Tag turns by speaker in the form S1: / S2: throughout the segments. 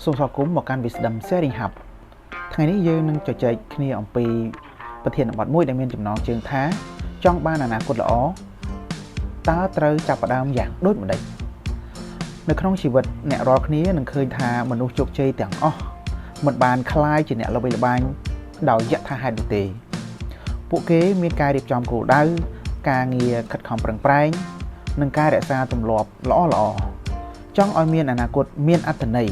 S1: សូមស្វាគមន៍មកកាន់ Wisdom Sharing Hub ថ្ងៃនេះយើងនឹងជជែកគ្នាអំពីប្រធានបទមួយដែលមានចំណងជើងថាចង់បានអនាគតល្អតើត្រូវចាប់ផ្ដើមយ៉ាងដូចម្តេចនៅក្នុងជីវិតអ្នករាល់គ្នានឹងឃើញថាមនុស្សជោគជ័យទាំងអស់មិនបានក្លាយជាអ្នកល្បីល្បាញដោយយថាហេតុនោះទេពួកគេមានការរៀបចំគោលដៅការងារខិតខំប្រឹងប្រែងនិងការរក្សាទម្លាប់ល្អចង់ឲ្យមានអនាគតមានអត្ថន័យ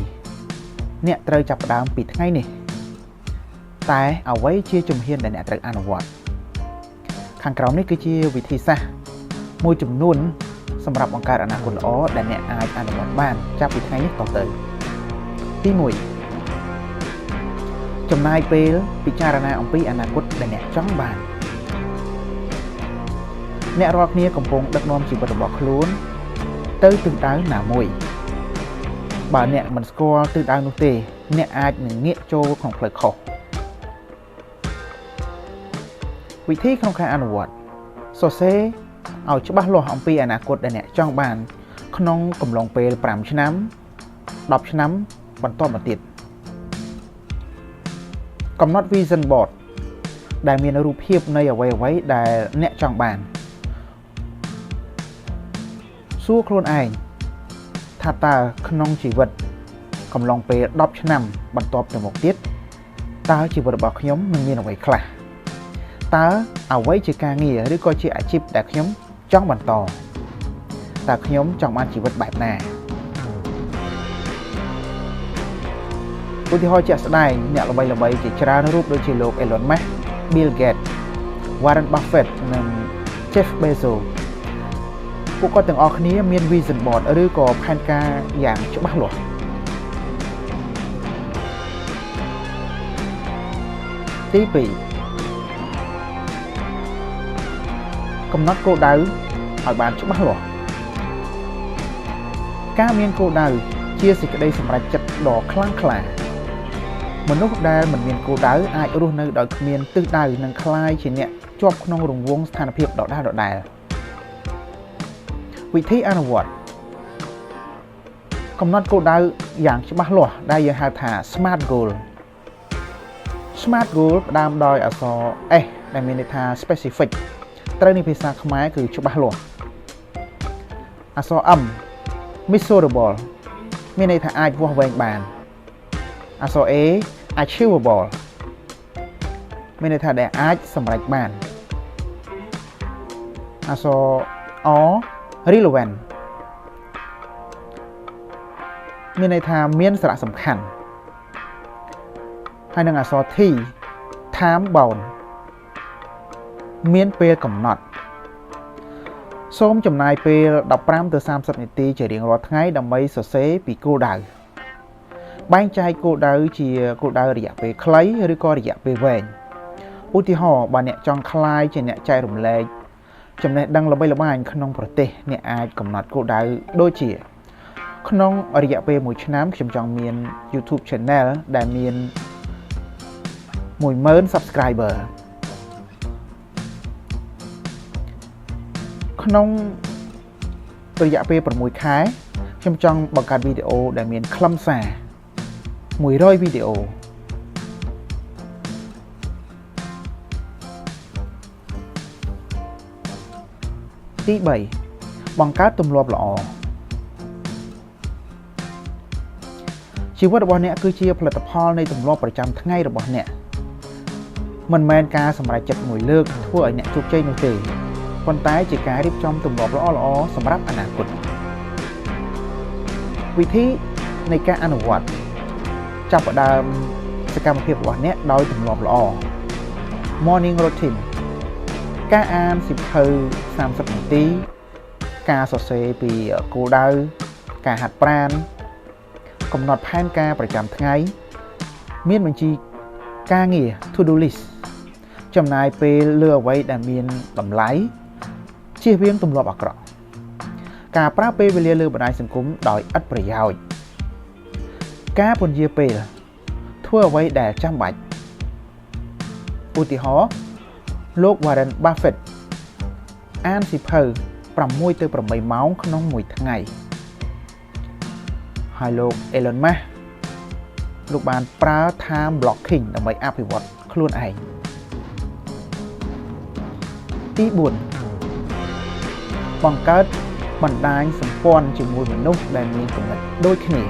S1: អ្នកត្រូវចាប់ផ្ដើមពីថ្ងៃនេះតែអ្វីជាជំហានដែលអ្នកត្រូវអនុវត្តខាងក្រោមនេះគឺជាវិធីសាស្ត្រមួយចំនួនសម្រាប់បង្កើតអនាគតល្អដែលអ្នកអាចអនុវត្តបានចាប់ពីថ្ងៃនេះតទៅទី1ចំណាយពេលពិចារណាអំពីអនាគតដែលអ្នកចង់បានអ្នករាល់គ្នាកំពុងដឹកនាំជីវិតរបស់ខ្លួនទៅទិសដៅណាមួយបើអ្នកមិនស្គាល់ទិសដៅនោះទេអ្នកអាចនឹងងាកចូលក្នុងផ្លូវខុសវិធីក្នុងការអនុវត្តសរសេរឲ្យច្បាស់លាស់អំពីអនាគតដែលអ្នកចង់បានក្នុងកំឡុងពេល5ឆ្នាំ10ឆ្នាំបន្តមកទៀតកំណត់ Vision Board ដែលមានរូបភាពនៃអ្វីៗដែលអ្នកចង់បានសួរខ្លួនឯងថាតើក្នុងជីវិតកំឡុងពេល10ឆ្នាំបន្ទាប់ទៅមុខទៀតតើជីវិតរបស់ខ្ញុំនឹងមានអ្វីខ្លះតើអ្វីជាការងារឬក៏ជាអាជីពដែលខ្ញុំចង់បន្តតើខ្ញុំចង់បានជីវិតបែបណាឧទាហរណ៍ជាក់ស្ដែងអ្នកល្បីៗជាច្រើនរូបដូចជាលោក Elon Musk, Bill Gates, Warren Buffett និង Jeff Bezosពួកគាត់ទាំងអស់គ្នាមាន Vision Board ឬក៏ផែនការយ៉ាងច្បាស់លាស់ទី2កំណត់គោលដៅឲ្យបានច្បាស់លាស់ការមានគោលដៅជាសេចក្តីសម្រេចចិត្តដ៏ខ្លាំងក្លាមនុស្សដែលមិនមានគោលដៅអាចរស់នៅដោយគ្មានទិសដៅនិងคล้ายជាអ្នកជាប់ក្នុងរង្វង់ស្ថានភាពដដែលវិធីអនុវត្តកំណត់គោលដៅយ៉ាងច្បាស់លាស់ដែលយើងហៅថា SMART goal ផ្ដើមដោយអក្សរ S ដែលមានន័យថា specific ត្រូវនៃភាសាខ្មែរគឺច្បាស់លាស់អក្សរ M measurable មានន័យថាអាចវាស់វែងបានអក្សរ A achievable មានន័យថាដែលអាចសម្រេចបានអក្សរ O relevant មានន័យថាមានសារៈសំខាន់ហើយនឹងអក្សរ T time bound មានពេលកំណត់សូមចំណាយពេល15ទៅ30នាទីជារៀងរាល់ថ្ងៃដើម្បីសរសេរពីគោលដៅបែងចែកគោលដៅជាគោលដៅរយៈពេលខ្លីឬក៏រយៈពេលវែងឧទាហរណ៍បើអ្នកចង់ក្លាយជាអ្នកចែករំលែកចំណេះដឹងល្បីល្បាញក្នុងប្រទេសអ្នកអាចកំណត់គោលដៅដូចជាក្នុងរយៈពេល1ឆ្នាំខ្ញុំចង់មាន YouTube Channel ដែលមាន10000 Subscriber ក្នុងរយៈពេល6ខែខ្ញុំចង់បង្កើតវីដេអូដែលមានខ្លឹមសារ100វីដេអូទី3បង្កើតទម្លាប់ល្អជីវិតរបស់អ្នកគឺជាផលិតផលនៃទម្លាប់ប្រចាំថ្ងៃរបស់អ្នកមិនមែនការសម្រេចចិត្តមួយលើកធ្វើឲ្យអ្នកជោគជ័យនោះទេប៉ុន្តែជាការរៀបចំទម្លាប់ល្អៗសម្រាប់អនាគតវិធីនៃការអនុវត្តចាប់ផ្ដើមសកម្មភាពរបស់អ្នកដោយទម្លាប់ល្អ Morning routine ការអានសៀវភៅ30នាទីការសរសេរពីគោលដៅការហាត់ប្រាណកំណត់ផែនការប្រចាំថ្ងៃមានបញ្ជីការងារ to do list ចំណាយពេលលើអ្វីដែលមានតម្លៃជៀសវាងទម្លាប់អាក្រក់ការប្រើពេលវេលាលើបណ្ដាញសង្គមដោយឥតប្រយោជន៍ការពន្យាពេលធ្វើអ្វីដែលចាំបាច់ឧទាហរណ៍លោក Warren Buffett អានសៀវភៅ6ទៅ8ម៉ោងក្នុងមួយថ្ងៃហើយលោក Elon Musk លោកបានប្រើ time blocking ដើម្បីអភិវឌ្ឍខ្លួនឯងទី4បង្កើតបណ្ដាញសម្ព័ន្ធជាមួយមនុស្សដែលមានគំនិតដូចគ្នា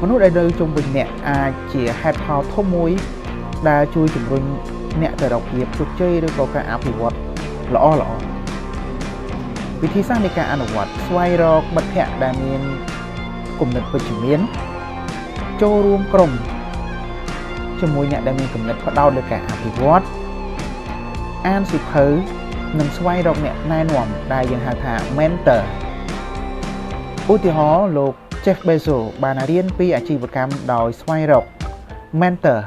S1: មនុស្សដែលនៅជុំវិញអ្នកអាចជាហេតុផលធំមួយដែលជួយជំរុញអ្នកទៅរកភាពជោគជ័យឬក៏ការអភិវឌ្ឍល្អវិធីសាស្ត្រនៃការអនុវត្តស្វែងរកមិត្តភ័ក្តិដែលមានគំនិតវិជ្ជមានចូលរួមក្រុមជាមួយអ្នកដែលមានគំនិតផ្ដោតលើការអភិវឌ្ឍអានសៀវភៅនិងស្វែងរកអ្នកណែនាំដែលយើងហៅថា mentor ឧទាហរណ៍លោក Jeff Bezos បានរៀនពីអាជីវកម្មដោយស្វែងរក mentor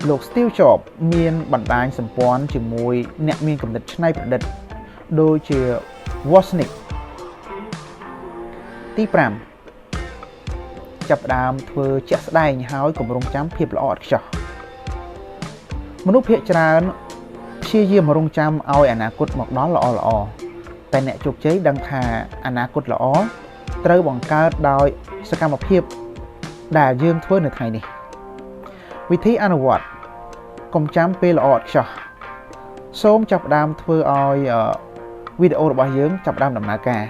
S1: លោក Steve Jobs មានបណ្ដាញសម្ព័ន្ធជាមួយអ្នកមានគំនិតច្នៃប្រឌិតដូចជា Wozniak ទី5ចាប់ផ្ដើមធ្វើជាក់ស្ដែងហើយគម្រោងចាំភាពល្អឥតខ្ចោះមនុស្សភាគច្រើនព្យាយាមរងចាំឲ្យអនាគតមកដល់ល្អតែអ្នកជោគជ័យដឹងថាអនាគតល្អត្រូវបង្កើតដោយសកម្មភាពដែលយើងធ្វើនៅថ្ងៃនេះវិធីអនុវត្តកុំចាំពេលល្អឥតខ្ចោះសូមចាប់ផ្ដើមធ្វើឲ្យវីដេអូរបស់យើងចាប់ផ្ដើមដំណើរការ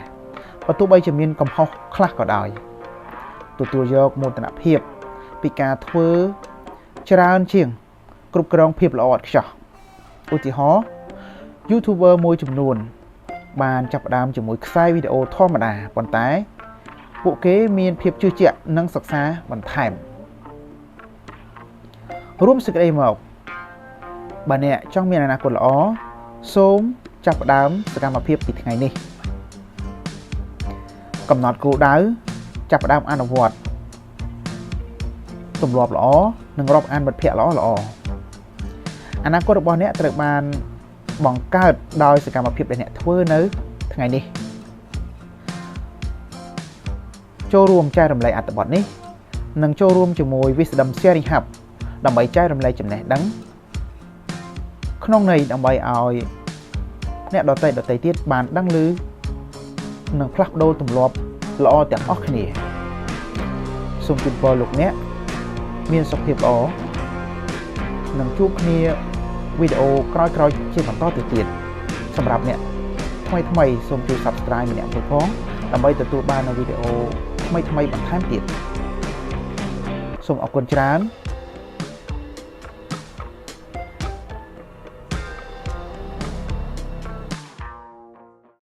S1: បើទោះបីជាមានកំហុសខ្លះក៏ដោយទទួលយកមោទនភាពពីការធ្វើច្រើនជាងគ្រប់គ្រងភាពល្អឥតខ្ចោះឧទាហរណ៍ YouTuber មួយចំនួនបានចាប់ផ្ដើមជាមួយខ្សែវីដេអូធម្មតាប៉ុន្តែពួកគេមានភាពជឿជាក់និងសិក្សាបន្ថែមរួមសេចក្តីមកបើអ្នកចង់មានអនាគតល្អសូមចាប់ផ្ដើមសកម្មភាពពីថ្ងៃនេះកំណត់គោលដៅចាប់ផ្ដើមអនុវត្តទម្លាប់ល្អនិងរាប់អានមិត្តភ័ក្តិល្អអនាគតរបស់អ្នកត្រូវបានបង្កើតដោយសកម្មភាពដែលអ្នកធ្វើនៅថ្ងៃនេះចូលរួមចែករំលែកអត្ថបទនេះនិងចូលរួមជាមួយ Wisdom Sharing Hub ដើម្បីចែករំលែកចំណេះដឹងក្នុងន័យដើម្បីឲ្យអ្នកដទៃទៀតបានដឹងឮនិងផ្លាស់ប្ដូរទម្លាប់ល្អទាំងអស់គ្នាសូមជូនពរលោកអ្នកមានសុខភាពល្អនិងជួបគ្នាវីដេអូក្រោយៗជាបន្តទៅទៀតសម្រាប់អ្នកថ្មីសូមជួយ Subscribe ម្នាក់មួយផងដើម្បីទទួលបាននូវវីដេអូថ្មីបន្ថែមទៀតសូមអរគុណច្រើន